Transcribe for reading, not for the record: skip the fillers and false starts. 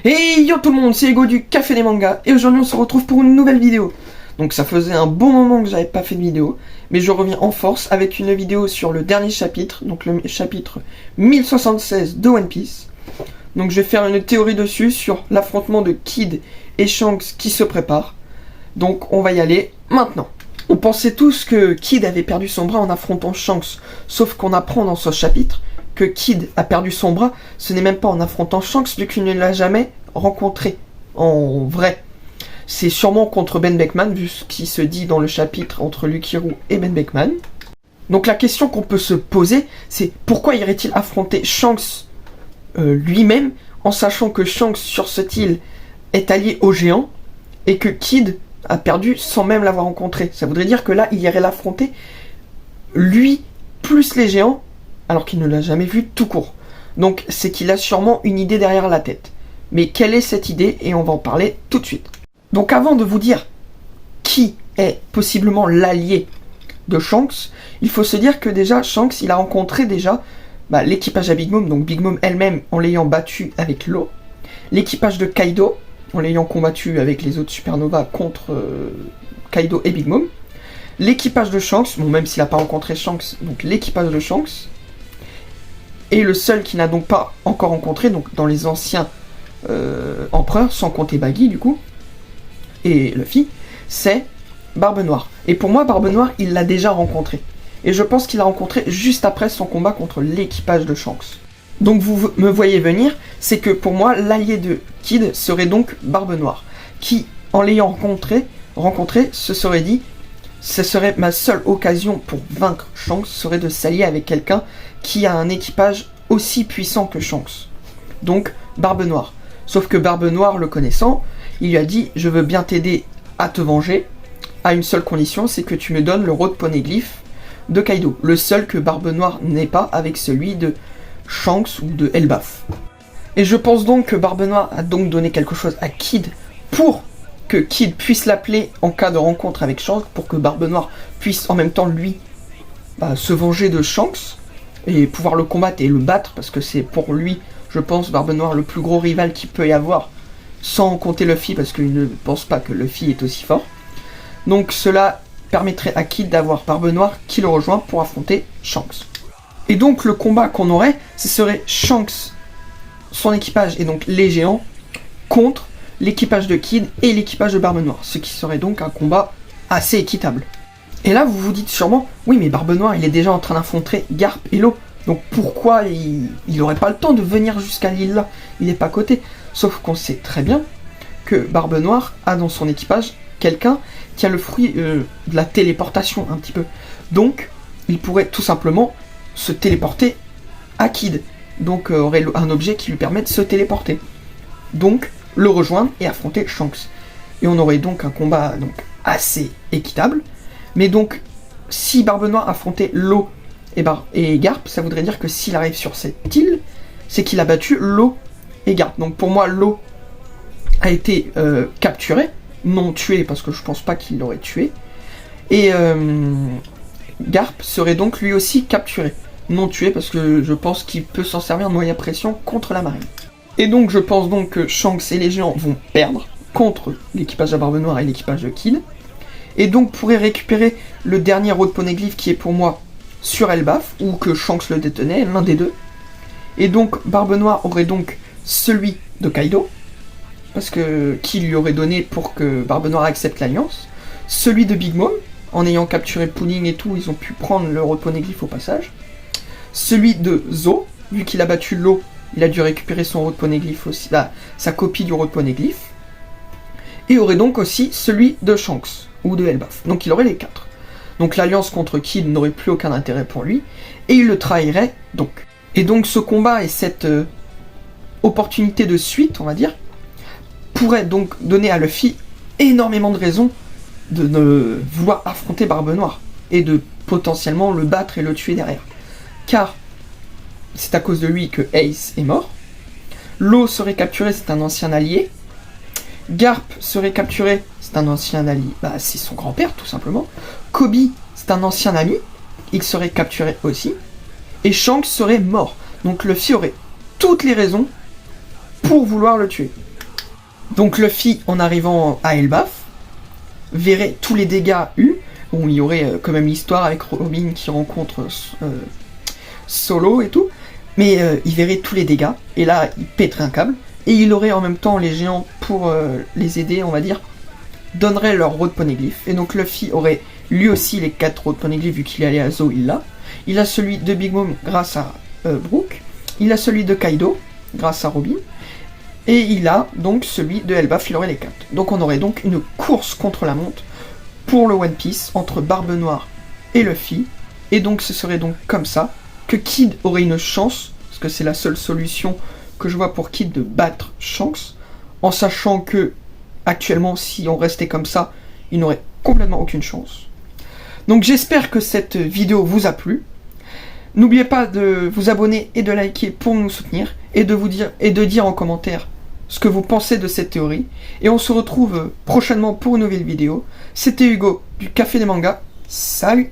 Hey yo tout le monde, c'est Ego du Café des Mangas, et aujourd'hui on se retrouve pour une nouvelle vidéo. Donc ça faisait un bon moment que j'avais pas fait de vidéo, mais je reviens en force avec une vidéo sur le dernier chapitre, donc le chapitre 1076 de One Piece. Donc je vais faire une théorie dessus sur l'affrontement de Kid et Shanks qui se prépare. Donc on va y aller maintenant. On pensait tous que Kid avait perdu son bras en affrontant Shanks, sauf qu'on apprend dans ce chapitre que Kid a perdu son bras, ce n'est même pas en affrontant Shanks, vu qu'il ne l'a jamais rencontré en vrai. C'est sûrement contre Ben Beckman, vu ce qui se dit dans le chapitre entre Lukiru et Ben Beckman. Donc la question qu'on peut se poser, c'est pourquoi irait-il affronter Shanks lui-même, en sachant que Shanks sur cette île est allié au géant, et que Kid a perdu sans même l'avoir rencontré. Ça voudrait dire que là, il irait l'affronter, lui, plus les géants, alors qu'il ne l'a jamais vu tout court. Donc c'est qu'il a sûrement une idée derrière la tête. Mais quelle est cette idée? Et on va en parler tout de suite. Donc avant de vous dire qui est possiblement l'allié de Shanks, il faut se dire que déjà Shanks, il a rencontré déjà l'équipage à Big Mom, donc Big Mom elle-même en l'ayant battu avec l'eau, l'équipage de Kaido en l'ayant combattu avec les autres Supernova contre Kaido et Big Mom, l'équipage de Shanks, bon même s'il n'a pas rencontré Shanks, donc l'équipage de Shanks, et le seul qui n'a donc pas encore rencontré, donc dans les anciens empereurs, sans compter Baggy du coup, et Luffy, c'est Barbe Noire. Et pour moi, Barbe Noire, il l'a déjà rencontré. Et je pense qu'il l'a rencontré juste après son combat contre l'équipage de Shanks. Donc vous me voyez venir, c'est que pour moi, l'allié de Kid serait donc Barbe Noire, qui, en l'ayant rencontré, se serait dit, ce serait ma seule occasion pour vaincre Shanks, serait de s'allier avec quelqu'un qui a un équipage aussi puissant que Shanks. Donc, Barbe Noire. Sauf que Barbe Noire, le connaissant, il lui a dit « Je veux bien t'aider à te venger, à une seule condition, c'est que tu me donnes le Road Poneglyph de Kaido. Le seul que Barbe Noire n'ait pas avec celui de Shanks ou de Elbaf. » Et je pense donc que Barbe Noire a donc donné quelque chose à Kid pour que Kid puisse l'appeler en cas de rencontre avec Shanks, pour que Barbe Noire puisse en même temps, lui, se venger de Shanks, et pouvoir le combattre et le battre, parce que c'est pour lui, je pense, Barbe Noire le plus gros rival qu'il peut y avoir, sans compter Luffy, parce qu'il ne pense pas que Luffy est aussi fort. Donc cela permettrait à Kid d'avoir Barbe Noire qui le rejoint pour affronter Shanks. Et donc le combat qu'on aurait, ce serait Shanks, son équipage, et donc les géants, contre l'équipage de Kid et l'équipage de Barbe Noire, ce qui serait donc un combat assez équitable. Et là vous vous dites sûrement, oui mais Barbe Noire il est déjà en train d'affronter Garp et Law, donc pourquoi il n'aurait pas le temps de venir jusqu'à l'île là, il n'est pas à côté. Sauf qu'on sait très bien que Barbe Noire a dans son équipage quelqu'un qui a le fruit de la téléportation un petit peu. Donc il pourrait tout simplement se téléporter à Kid, donc aurait un objet qui lui permet de se téléporter. Donc le rejoindre et affronter Shanks. Et on aurait donc un combat donc assez équitable. Mais donc, si Barbe Noire affrontait Law et Garp, ça voudrait dire que s'il arrive sur cette île, c'est qu'il a battu Law et Garp. Donc pour moi, Law a été capturé, non tué, parce que je pense pas qu'il l'aurait tué. Et Garp serait donc lui aussi capturé, non tué, parce que je pense qu'il peut s'en servir de moyen à pression contre la marine. Et donc je pense donc que Shanks et les géants vont perdre contre l'équipage de Barbe Noire et l'équipage de Kid. Et donc pourrait récupérer le dernier Road Poneglyph qui est pour moi sur Elbaf, ou que Shanks le détenait, l'un des deux. Et donc Barbe Noire aurait donc celui de Kaido, parce que qui lui aurait donné pour que Barbe Noire accepte l'alliance. Celui de Big Mom, en ayant capturé Pudding et tout, ils ont pu prendre le Road Poneglyph au passage. Celui de Zo, vu qu'il a battu l'eau, il a dû récupérer son Road Poneglyph aussi, sa copie du Road Poneglyph. Et aurait donc aussi celui de Shanks, ou de Elbaf. Donc il aurait les 4. Donc l'alliance contre Kid n'aurait plus aucun intérêt pour lui, et il le trahirait donc. Et donc ce combat et cette opportunité de suite, on va dire, pourrait donc donner à Luffy énormément de raisons de ne vouloir affronter Barbe Noire, et de potentiellement le battre et le tuer derrière. Car c'est à cause de lui que Ace est mort, Law serait capturé, c'est un ancien allié, Garp serait capturé, c'est un ancien allié, c'est son grand-père tout simplement. Kobe, c'est un ancien ami, il serait capturé aussi. Et Shanks serait mort. Donc Luffy aurait toutes les raisons pour vouloir le tuer. Donc Luffy, en arrivant à Elbaf, verrait tous les dégâts eus. Bon, il y aurait quand même l'histoire avec Robin qui rencontre Solo et tout. Mais il verrait tous les dégâts. Et là, il pèterait un câble. Et il aurait en même temps les géants pour les aider, on va dire, donneraient leur road poneglyph. Et donc Luffy aurait lui aussi les 4 road poneglyph vu qu'il est allé à Zou, il l'a. Il a celui de Big Mom grâce à Brook. Il a celui de Kaido grâce à Robin. Et il a donc celui de Elbaf, il aurait les 4. Donc on aurait donc une course contre la montre pour le One Piece entre Barbe Noire et Luffy. Et donc ce serait donc comme ça que Kid aurait une chance, parce que c'est la seule solution que je vois pour Kid de battre Shanks, en sachant que actuellement si on restait comme ça, il n'aurait complètement aucune chance. Donc j'espère que cette vidéo vous a plu. N'oubliez pas de vous abonner et de liker pour nous soutenir et de dire en commentaire ce que vous pensez de cette théorie. Et on se retrouve prochainement pour une nouvelle vidéo. C'était Hugo du Café des Mangas. Salut!